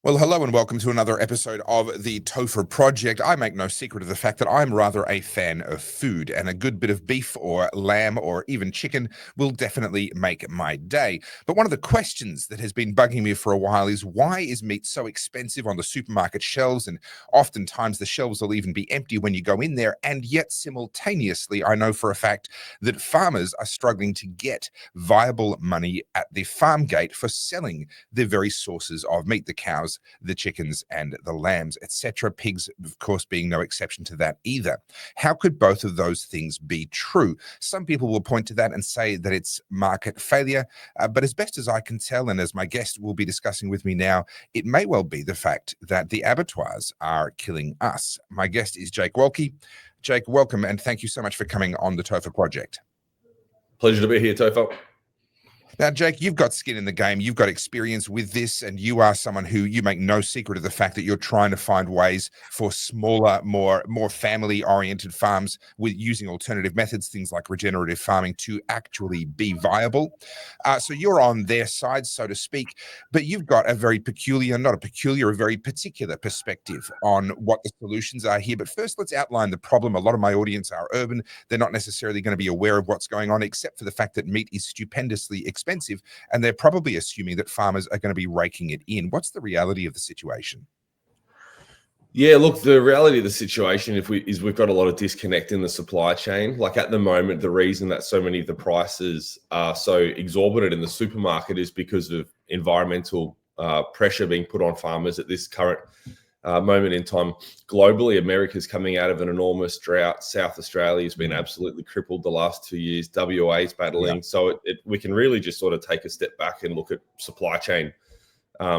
Well, hello and welcome to another episode of the Topher Project. I make no secret of the fact that I'm rather a fan of food, and a good bit of beef or lamb or even chicken will definitely make my day. But one of the questions that has been bugging me for a while is, why is meat so expensive on the supermarket shelves? And oftentimes the shelves will even be empty when you go in there. And yet simultaneously, I know for a fact that farmers are struggling to get viable money at the farm gate for selling the very sources of meat, the cows, the chickens and the lambs, etc. Pigs, of course, being no exception to that either. How could both of those things be true? Some people will point to that and say that it's market failure, but as best as I can tell, and as my guest will be discussing with me now, it may well be the fact that the abattoirs are killing us. My guest is Jake Wolki. Jake, welcome, and thank you so much for coming on the Topher Project. Pleasure to be here, Topher. Now, Jake, you've got skin in the game. You've got experience with this, and you are someone who, you make no secret of the fact that you're trying to find ways for smaller, more family-oriented farms with using alternative methods, things like regenerative farming, to actually be viable. So you're on their side, so to speak, but you've got a very a very particular perspective on what the solutions are here. But first, let's outline the problem. A lot of my audience are urban. They're not necessarily going to be aware of what's going on, except for the fact that meat is stupendously expensive, and they're probably assuming that farmers are going to be raking it in. What's the reality of the situation? Yeah, look, the reality of the situation is we've got a lot of disconnect in the supply chain. Like at the moment, the reason that so many of the prices are so exorbitant in the supermarket is because of environmental pressure being put on farmers at this current moment in time. Globally, America's coming out of an enormous drought. South Australia has been absolutely crippled the last 2 years. WA is battling. So we can really just sort of take a step back and look at supply chain,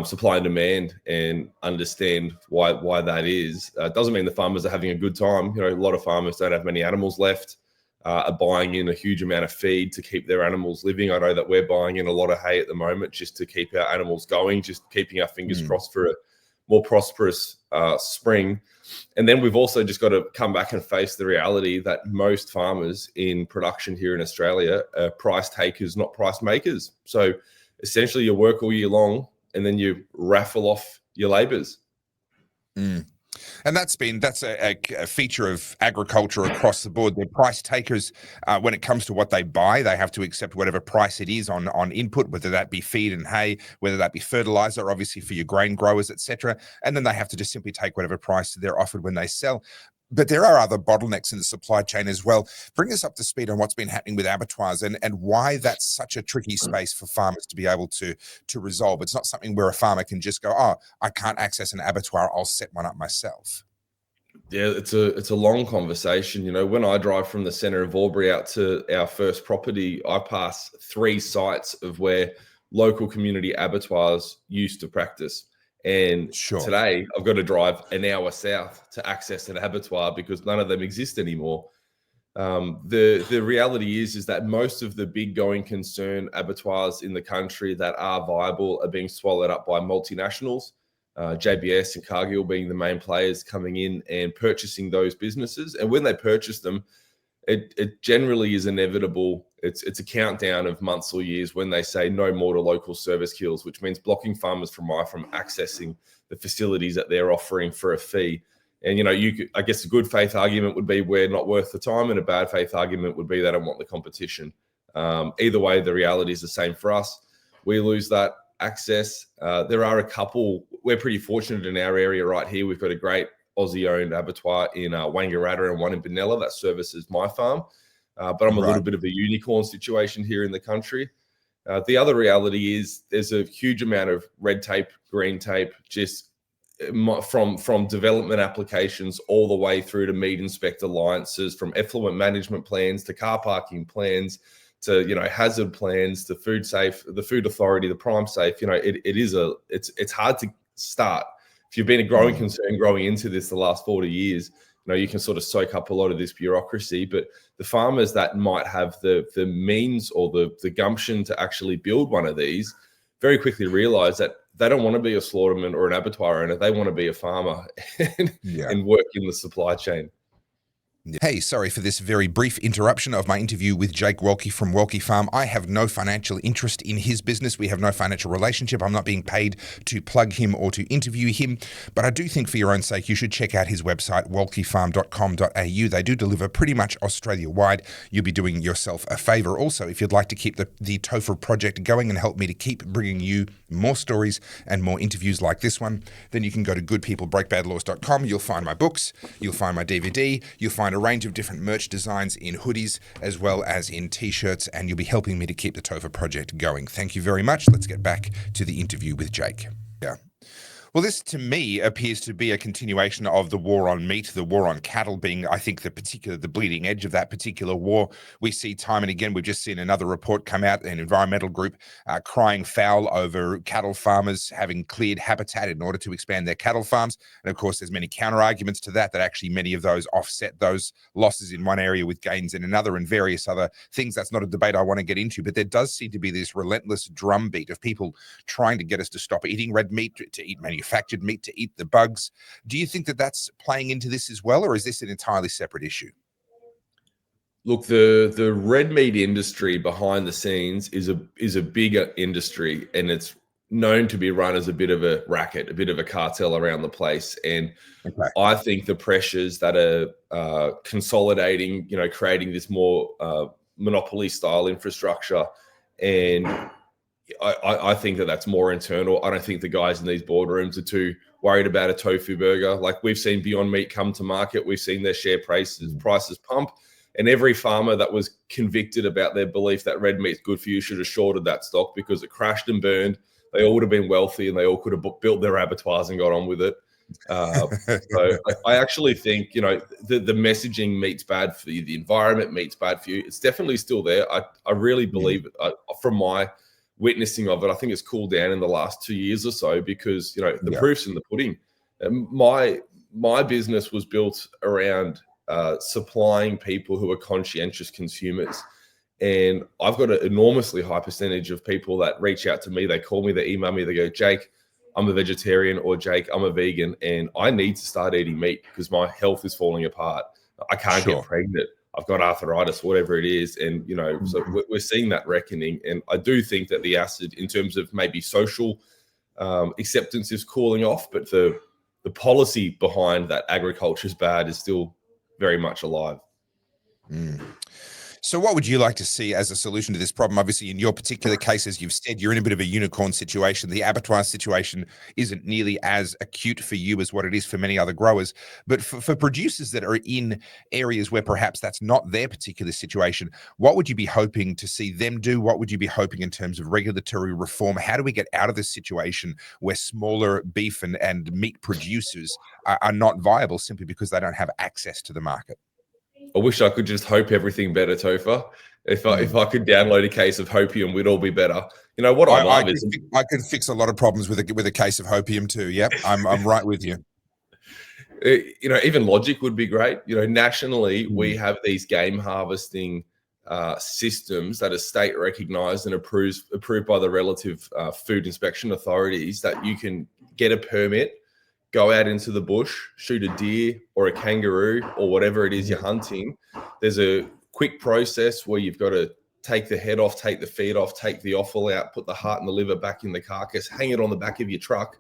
supply and demand, and understand why that is. Doesn't mean the farmers are having a good time. You know, a lot of farmers don't have many animals left, are buying in a huge amount of feed to keep their animals living. I know that we're buying in a lot of hay at the moment just to keep our animals going, just keeping our fingers crossed for a more prosperous spring. And then we've also just got to come back and face the reality that most farmers in production here in Australia are price takers, not price makers. So essentially you work all year long and then you raffle off your labours. And that's a feature of agriculture across the board. They're price takers when it comes to what they buy. They have to accept whatever price it is on input, whether that be feed and hay, whether that be fertilizer, obviously for your grain growers, etc. And then they have to just simply take whatever price they're offered when they sell. But there are other bottlenecks in the supply chain as well. Bring us up to speed on what's been happening with abattoirs and why that's such a tricky space for farmers to be able to resolve. It's not something where a farmer can just go, oh, I can't access an abattoir, I'll set one up myself. Yeah, it's a long conversation. You know, when I drive from the center of Albury out to our first property, I pass 3 sites of where local community abattoirs used to practice. And today I've got to drive an hour south to access an abattoir because none of them exist anymore. The reality is that most of the big going concern abattoirs in the country that are viable are being swallowed up by multinationals, JBS and Cargill being the main players coming in and purchasing those businesses. And when they purchase them, it generally is inevitable. It's a countdown of months or years when they say no more to local service kills, which means blocking farmers from accessing the facilities that they're offering for a fee. And, you know, I guess a good faith argument would be we're not worth the time, and a bad faith argument would be they don't want the competition. Either way, the reality is the same for us. We lose that access. There are a couple. We're pretty fortunate in our area right here. We've got a great Aussie-owned abattoir in Wangaratta and one in Benalla that services my farm. But I'm a little bit of a unicorn situation here in the country. The other reality is there's a huge amount of red tape, green tape, just from development applications all the way through to meat inspector licenses, from effluent management plans to car parking plans to, you know, hazard plans to food safe, the food authority, the prime safe. You know, it's hard to start. If you've been a growing concern growing into this the last 40 years, you know, you can sort of soak up a lot of this bureaucracy. But the farmers that might have the means or the gumption to actually build one of these very quickly realize that they don't want to be a slaughterman or an abattoir owner. They want to be a farmer and work in the supply chain. Hey, sorry for this very brief interruption of my interview with Jake Wolki from Wolki Farm. I have no financial interest in his business. We have no financial relationship. I'm not being paid to plug him or to interview him. But I do think for your own sake, you should check out his website, wolkifarm.com.au. They do deliver pretty much Australia-wide. You'll be doing yourself a favor. Also, if you'd like to keep the Topher Project going and help me to keep bringing you more stories and more interviews like this one, then you can go to goodpeoplebreakbadlaws.com. You'll find my books. You'll find my DVD. You'll find a range of different merch designs in hoodies as well as in t-shirts, and you'll be helping me to keep the Topher Project going. Thank you very much. Let's get back to the interview with Jake. Yeah. Well, this to me appears to be a continuation of the war on meat, the war on cattle being, I think, the bleeding edge of that particular war. We see time and again, we've just seen another report come out, an environmental group crying foul over cattle farmers having cleared habitat in order to expand their cattle farms. And of course, there's many counter arguments to that actually many of those offset those losses in one area with gains in another and various other things. That's not a debate I want to get into, but there does seem to be this relentless drumbeat of people trying to get us to stop eating red meat, to eat manufactured meat, to eat the bugs. Do you think that that's playing into this as well, or is this an entirely separate issue? Look, the red meat industry behind the scenes is a bigger industry, and it's known to be run as a bit of a racket, a bit of a cartel around the place. And Okay. I think the pressures that are consolidating, creating this more monopoly style infrastructure, and I think that's more internal. I don't think the guys in these boardrooms are too worried about a tofu burger. Like, we've seen Beyond Meat come to market, we've seen their share prices pump, and every farmer that was convicted about their belief that red meat's good for you should have shorted that stock because it crashed and burned. They all would have been wealthy and they all could have built their abattoirs and got on with it. So I actually think, the messaging, meat's bad for you, the environment, meat's bad for you, it's definitely still there. I really believe it. From my witnessing of it, I think it's cooled down in the last 2 years or so because, the proof's in the pudding. My business was built around supplying people who are conscientious consumers. And I've got an enormously high percentage of people that reach out to me. They call me, they email me, they go, Jake, I'm a vegetarian, or Jake, I'm a vegan, and I need to start eating meat because my health is falling apart. I can't get pregnant. I've got arthritis, whatever it is. And, so we're seeing that reckoning. And I do think that the acid, in terms of maybe social acceptance, is cooling off, but the policy behind that agriculture is bad is still very much alive. So what would you like to see as a solution to this problem? Obviously, in your particular case, as you've said, you're in a bit of a unicorn situation. The abattoir situation isn't nearly as acute for you as what it is for many other growers. But for producers that are in areas where perhaps that's not their particular situation, what would you be hoping to see them do? What would you be hoping in terms of regulatory reform? How do we get out of this situation where smaller beef and meat producers are not viable simply because they don't have access to the market? I wish I could just hope everything better, Topher. If I could download a case of hopium, we'd all be better. What I could fix a lot of problems with a case of hopium too. Yep, I'm right with you. Even logic would be great. Nationally, we have these game harvesting systems that are state recognized and approved by the relative food inspection authorities, that you can get a permit, go out into the bush, shoot a deer or a kangaroo or whatever it is you're hunting. There's a quick process where you've got to take the head off, take the feet off, take the offal out, put the heart and the liver back in the carcass, hang it on the back of your truck,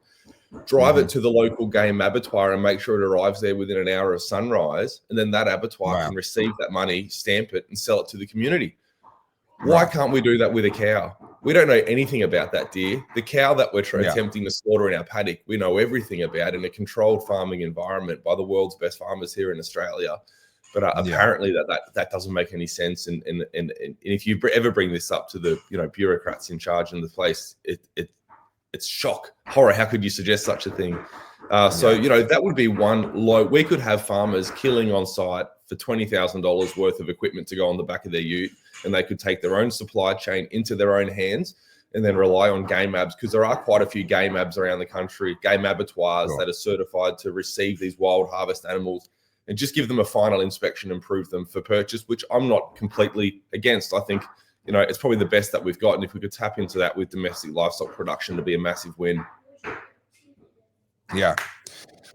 drive it to the local game abattoir and make sure it arrives there within an hour of sunrise. And then that abattoir can receive that money, stamp it, and sell it to the community. Why can't we do that with a cow? We don't know anything about that deer. The cow that we're attempting to slaughter in our paddock, we know everything about in a controlled farming environment by the world's best farmers here in Australia. But apparently that doesn't make any sense. And if you ever bring this up to the bureaucrats in charge in the place, it's shock, horror. How could you suggest such a thing? That would be one low. We could have farmers killing on site for $20,000 worth of equipment to go on the back of their ute, and they could take their own supply chain into their own hands and then rely on game abs, because there are quite a few game abs around the country, game abattoirs that are certified to receive these wild harvest animals and just give them a final inspection and prove them for purchase, which I'm not completely against. I think, it's probably the best that we've got. And if we could tap into that with domestic livestock production, to be a massive win. Yeah.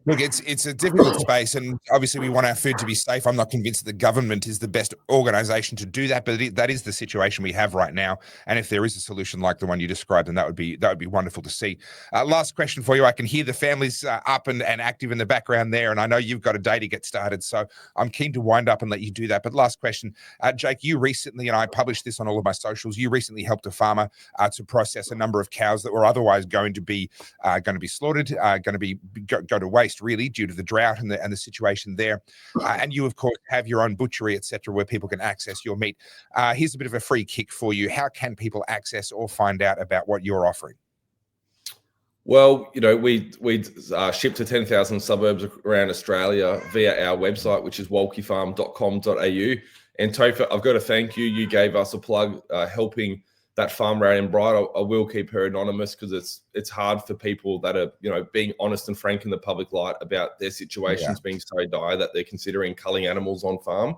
Look, it's a difficult space, and obviously we want our food to be safe. I'm not convinced that the government is the best organisation to do that, but that is the situation we have right now. And if there is a solution like the one you described, then that would be wonderful to see. Last question for you. I can hear the families up and active in the background there, and I know you've got a day to get started, so I'm keen to wind up and let you do that. But last question, Jake, you recently, and I published this on all of my socials, you recently helped a farmer to process a number of cows that were otherwise going to be slaughtered, going to be go to waste, really, due to the drought and the situation there. And you, of course, have your own butchery, etc., where people can access your meat. Here's a bit of a free kick for you. How can people access or find out about what you're offering? Well, we ship to 10,000 suburbs around Australia via our website, which is wolkifarm.com.au. And Topher, I've got to thank you. You gave us a plug helping that farmer out in Bright. I will keep her anonymous because it's hard for people that are being honest and frank in the public light about their situations being so dire that they're considering culling animals on farm.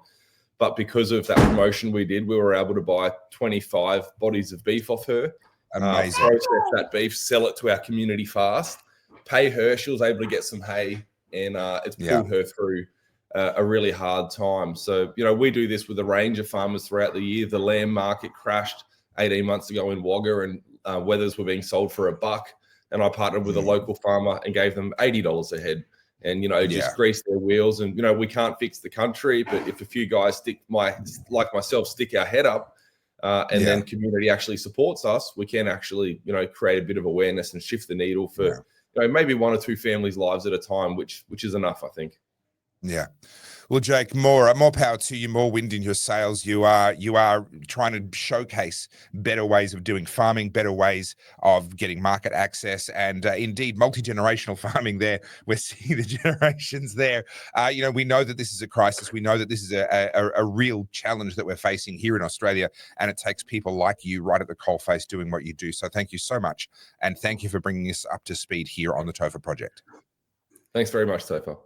But because of that promotion we did, we were able to buy 25 bodies of beef off her. Amazing. Process that beef, sell it to our community fast, pay her. She was able to get some hay, and it's pulled her through a really hard time. So we do this with a range of farmers throughout the year. The lamb market crashed 18 months ago in Wagga, and wethers were being sold for $1. And I partnered with a local farmer and gave them $80 a head, and just grease their wheels. And we can't fix the country, but if a few guys like myself stick our head up, and then community actually supports us, we can actually create a bit of awareness and shift the needle for maybe one or two families' lives at a time, which is enough, I think. Yeah. Well, Jake, more power to you, more wind in your sails. You are trying to showcase better ways of doing farming, better ways of getting market access, and indeed multi-generational farming there. We're seeing the generations there. We know that this is a crisis. We know that this is a real challenge that we're facing here in Australia, and it takes people like you right at the coalface doing what you do. So thank you so much, and thank you for bringing us up to speed here on the Topher Project. Thanks very much, Topher.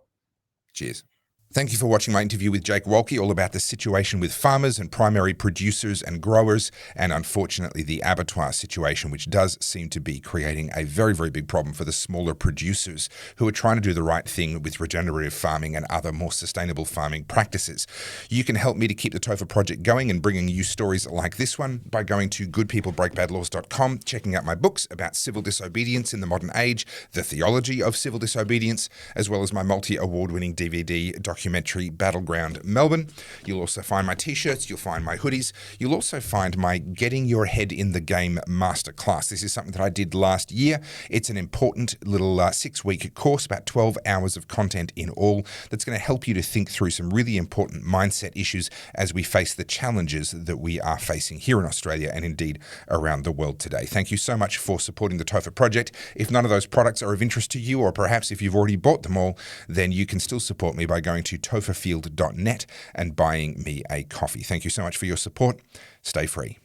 Cheers. Thank you for watching my interview with Jake Wolki, all about the situation with farmers and primary producers and growers, and unfortunately the abattoir situation, which does seem to be creating a very, very big problem for the smaller producers who are trying to do the right thing with regenerative farming and other more sustainable farming practices. You can help me to keep the Topher Project going and bringing you stories like this one by going to goodpeoplebreakbadlaws.com, checking out my books about civil disobedience in the modern age, the theology of civil disobedience, as well as my multi-award-winning DVD documentary Battleground Melbourne. You'll also find my t-shirts, you'll find my hoodies, you'll also find my Getting Your Head in the Game Masterclass. This is something that I did last year. It's an important little 6-week course, about 12 hours of content in all, that's going to help you to think through some really important mindset issues as we face the challenges that we are facing here in Australia and indeed around the world today. Thank you so much for supporting the Topher Project. If none of those products are of interest to you, or perhaps if you've already bought them all, then you can still support me by going to topherfield.net and buying me a coffee. Thank you so much for your support. Stay free.